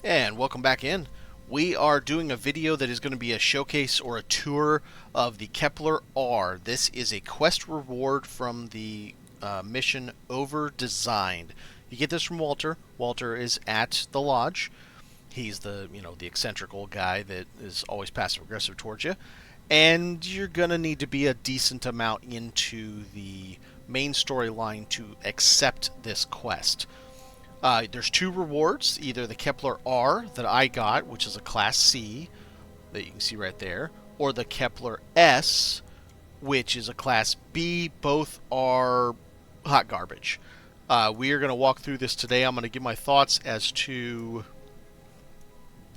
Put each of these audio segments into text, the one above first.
And welcome back in. We are doing a video that is going to be a showcase or a tour of the Kepler R. This is a quest reward from the mission Overdesigned. You get this from Walter. Walter is at the lodge. He's the eccentric old guy that is always passive aggressive towards you. And you're going to need to be a decent amount into the main storyline to accept this quest. There's two rewards, either the Kepler R that I got, which is a Class C, that you can see right there, or the Kepler S, which is a Class B. Both are hot garbage. We are going to walk through this today. I'm going to give my thoughts as to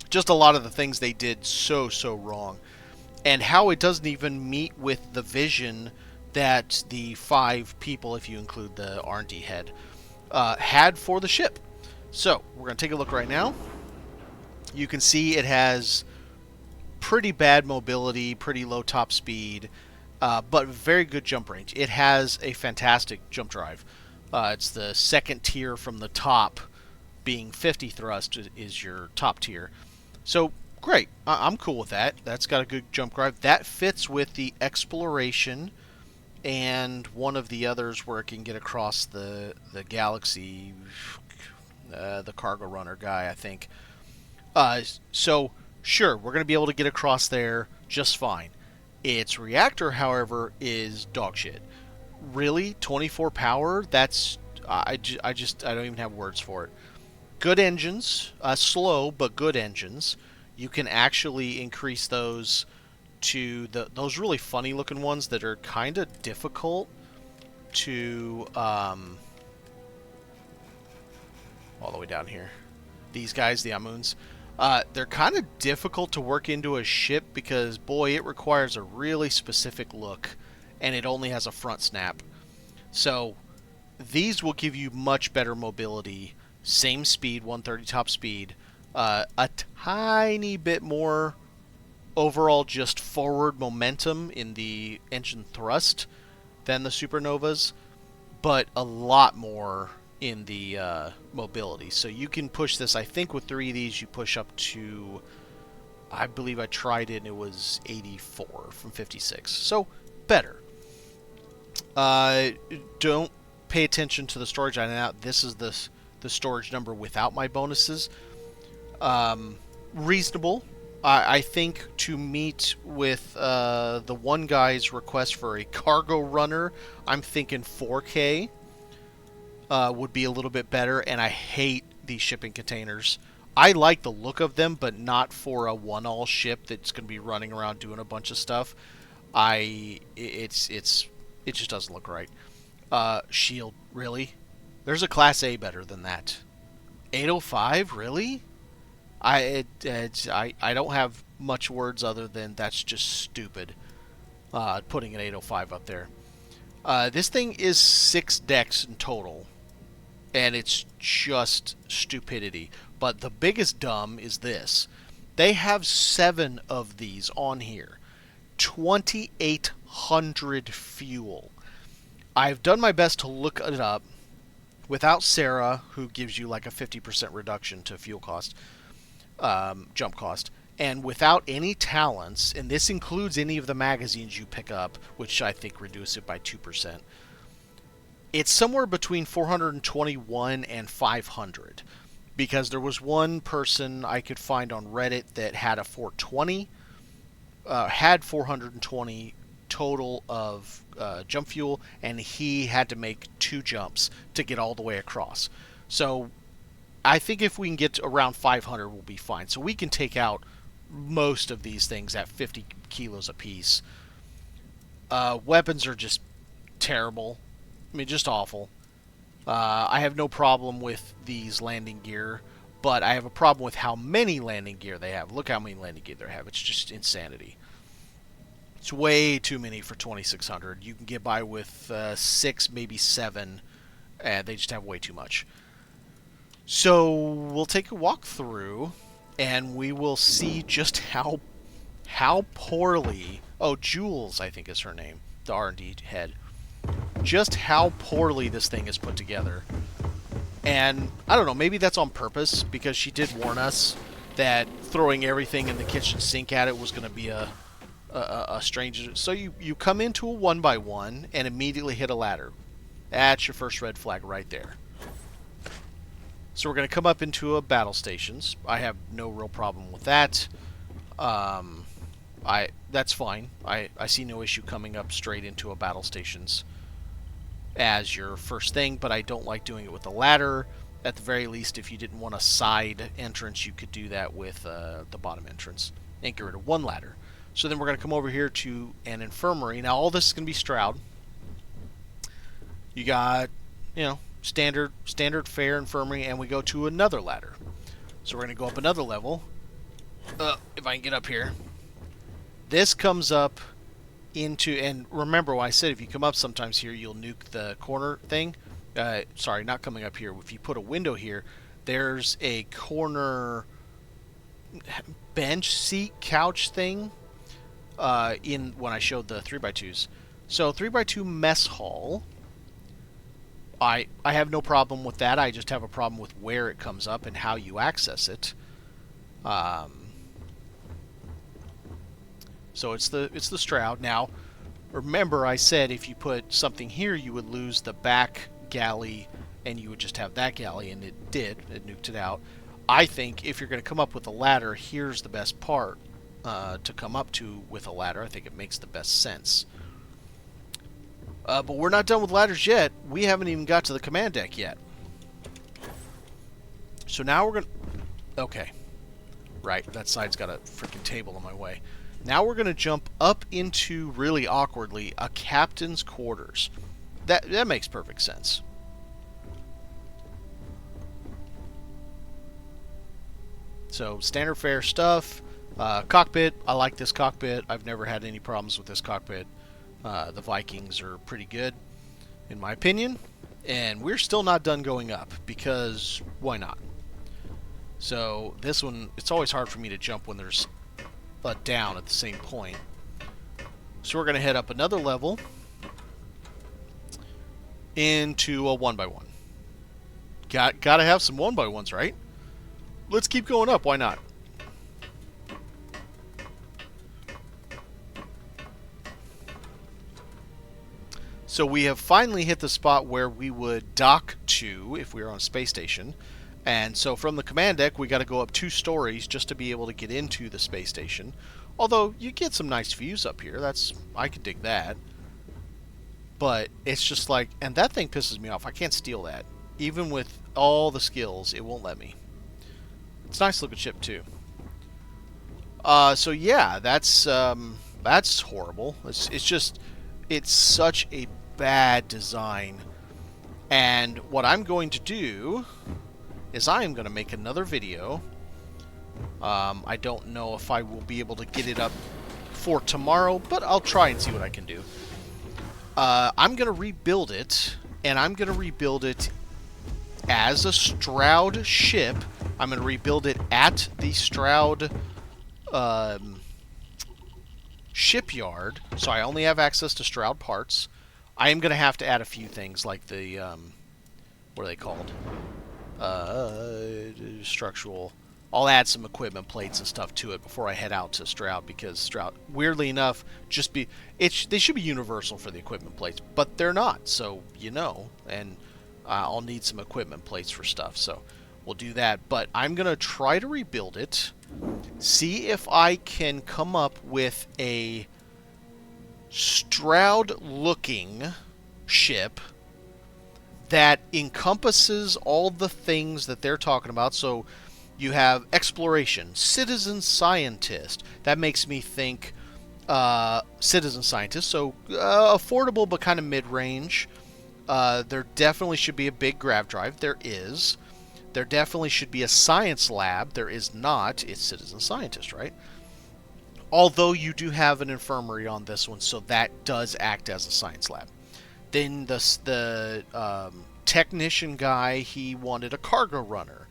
just a lot of the things they did so wrong, and how it doesn't even meet with the vision that the 5 people, if you include the R&D head, had for the ship. So we're going to take a look right now. You can see it has pretty bad mobility, pretty low top speed, but very good jump range. It has a fantastic jump drive. It's the second tier from the top, being 50 thrust is your top tier. So great, I'm cool with that. That's got a good jump drive. That fits with the exploration and one of the others where it can get across the galaxy, the cargo runner guy, I think. So sure, we're going to be able to get across there just fine. Its reactor, however, is dog shit. Really, 24 power? That's I don't even have words for it. Good engines, slow but good engines. You can actually increase those to those really funny looking ones that are kind of difficult to all the way down here. These guys, the Amuns, they're kind of difficult to work into a ship because, boy, it requires a really specific look, and it only has a front snap. So these will give you much better mobility, same speed, 130 top speed, a tiny bit more overall just forward momentum in the engine thrust than the Supernovas, but a lot more in the mobility. So you can push this, I think with 3 of these you push up to, I believe I tried it and it was 84 from 56. So better. Don't pay attention to the storage item now. This is the storage number without my bonuses. Reasonable. I think to meet with the one guy's request for a cargo runner, I'm thinking 4K would be a little bit better, and I hate these shipping containers. I like the look of them, but not for a one-all ship that's going to be running around doing a bunch of stuff. It just doesn't look right. Shield, really? There's a Class A better than that. 805, really? I don't have much words other than that's just stupid. Putting an 805 up there. This thing is 6 decks in total, and it's just stupidity. But the biggest dumb is this: they have 7 of these on here, 2,800 fuel. I've done my best to look it up without Sarah, who gives you like a 50% reduction to fuel cost. Jump cost, and without any talents, and this includes any of the magazines you pick up, which I think reduce it by 2%. It's somewhere between 421 and 500, because there was one person I could find on Reddit that had a 420, had 420 total of jump fuel, and he had to make 2 jumps to get all the way across. So I think if we can get to around 500, we'll be fine. So we can take out most of these things at 50 kilos apiece. Weapons are just terrible. I mean, just awful. I have no problem with these landing gear, but I have a problem with how many landing gear they have. Look how many landing gear they have. It's just insanity. It's way too many for 2,600. You can get by with 6, maybe 7, and they just have way too much. So we'll take a walk through, and we will see just how poorly... Oh, Jules, I think is her name, the R&D head. Just how poorly this thing is put together. And I don't know, maybe that's on purpose, because she did warn us that throwing everything in the kitchen sink at it was going to be a strange. So you come into a 1x1 and immediately hit a ladder. That's your first red flag right there. So we're going to come up into a battle stations. I have no real problem with that. That's fine. I see no issue coming up straight into a battle stations as your first thing, but I don't like doing it with a ladder. At the very least, if you didn't want a side entrance, you could do that with the bottom entrance and get rid of one ladder. So then we're going to come over here to an infirmary. Now all this is going to be Stroud. You got, standard fare infirmary, and we go to another ladder. So we're going to go up another level. If I can get up here. This comes up into, and remember what I said, if you come up sometimes here, you'll nuke the corner thing. Sorry, not coming up here. If you put a window here, there's a corner bench, seat, couch thing in when I showed the 3x2s. So 3x2 mess hall, I have no problem with that. I just have a problem with where it comes up and how you access it. So it's the Stroud. Now, remember I said if you put something here, you would lose the back galley, and you would just have that galley, and it did. It nuked it out. I think if you're going to come up with a ladder, here's the best part to come up to with a ladder. I think it makes the best sense. But we're not done with ladders yet. We haven't even got to the command deck yet. So now we're going to... Okay. Right, that side's got a freaking table in my way. Now we're going to jump up into, really awkwardly, a captain's quarters. That makes perfect sense. So, standard fare stuff. Cockpit, I like this cockpit. I've never had any problems with this cockpit. The Vikings are pretty good, in my opinion. And we're still not done going up, because why not? So, this one, it's always hard for me to jump when there's a down at the same point. So we're going to head up another level into a 1x1. Gotta have some 1x1s, right? Let's keep going up, why not? So we have finally hit the spot where we would dock to if we were on a space station. And so from the command deck, we got to go up 2 stories just to be able to get into the space station. Although, you get some nice views up here. I could dig that. But it's just like... And that thing pisses me off. I can't steal that. Even with all the skills, it won't let me. It's a nice looking ship, too. So yeah, that's horrible. It's such a bad design. And what I'm going to do... is I am going to make another video. I don't know if I will be able to get it up for tomorrow, but I'll try and see what I can do. I'm going to rebuild it, and I'm going to rebuild it as a Stroud ship. I'm going to rebuild it at the Stroud shipyard, so I only have access to Stroud parts. I am going to have to add a few things, like the, what are they called? Structural. I'll add some equipment plates and stuff to it before I head out to Stroud, because Stroud, weirdly enough, they should be universal for the equipment plates, but they're not, so and I'll need some equipment plates for stuff, so we'll do that. But I'm gonna try to rebuild it, see if I can come up with a Stroud looking ship that encompasses all the things that they're talking about. So you have exploration, citizen scientist. That makes me think citizen scientist. So affordable but kind of mid-range. There definitely should be a big grav drive. There is. There definitely should be a science lab. There is not. It's citizen scientist, right? Although you do have an infirmary on this one, so that does act as a science lab. Then the technician guy, he wanted a cargo runner.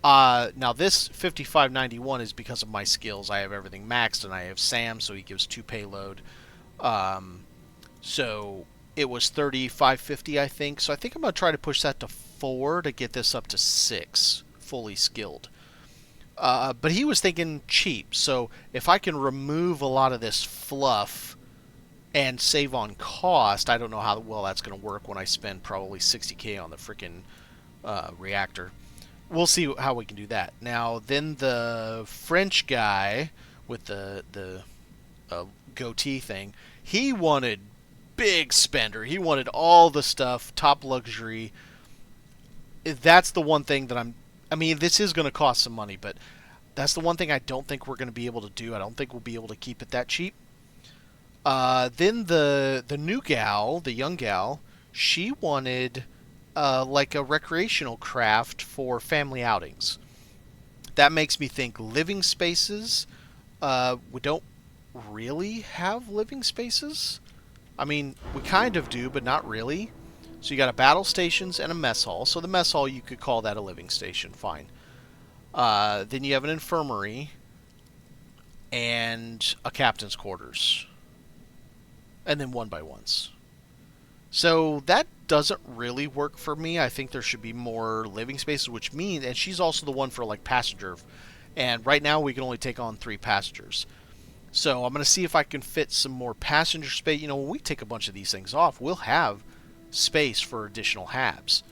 Now this 5591 is because of my skills. I have everything maxed, and I have Sam, so he gives 2 payload. So it was 3550, I think. So I think I'm going to try to push that to 4 to get this up to 6 fully skilled. But he was thinking cheap, so if I can remove a lot of this fluff and save on cost, I don't know how well that's going to work when I spend probably 60k on the freaking reactor. We'll see how we can do that. Now, then the French guy with the goatee thing, he wanted big spender. He wanted all the stuff, top luxury. That's the one thing that I mean, this is going to cost some money, but that's the one thing I don't think we're going to be able to do. I don't think we'll be able to keep it that cheap. Then the new gal, the young gal, she wanted like a recreational craft for family outings. That makes me think living spaces. We don't really have living spaces. I mean, we kind of do, but not really. So you got a battle stations and a mess hall. So the mess hall, you could call that a living station, fine. Then you have an infirmary and a captain's quarters. And then 1x1s. So that doesn't really work for me. I think there should be more living spaces, which means, and she's also the one for like passenger. And right now we can only take on 3 passengers. So I'm going to see if I can fit some more passenger space. You know, when we take a bunch of these things off, we'll have space for additional habs.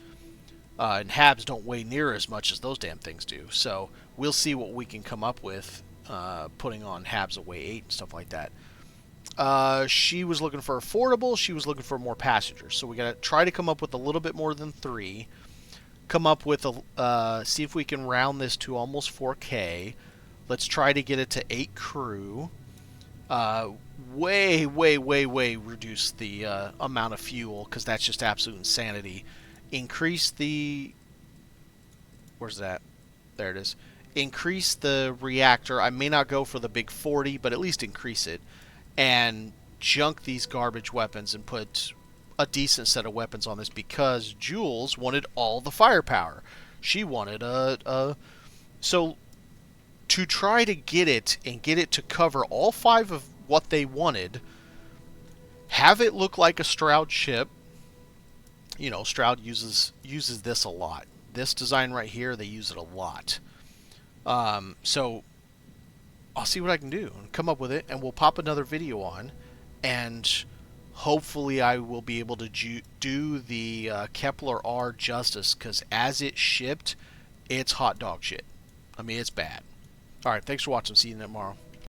And habs don't weigh near as much as those damn things do. So we'll see what we can come up with putting on habs that weigh 8 and stuff like that. She was looking for affordable. She was looking for more passengers. So we got to try to come up with a little bit more than 3. Come up with see if we can round this to almost 4K. Let's try to get it to 8 crew. Way reduce the amount of fuel, because that's just absolute insanity. Increase the... Where's that? There it is. Increase the reactor. I may not go for the big 40, but at least increase it. And junk these garbage weapons and put a decent set of weapons on this, because Jules wanted all the firepower. She wanted so to try to get it and get it to cover all 5 of what they wanted, have it look like a Stroud ship. You know, Stroud uses this a lot. This design right here, they use it a lot. So I'll see what I can do and come up with it, and we'll pop another video on, and hopefully I will be able to do the Kepler R justice, because as it shipped, it's hot dog shit. I mean, it's bad. Alright, thanks for watching. See you tomorrow.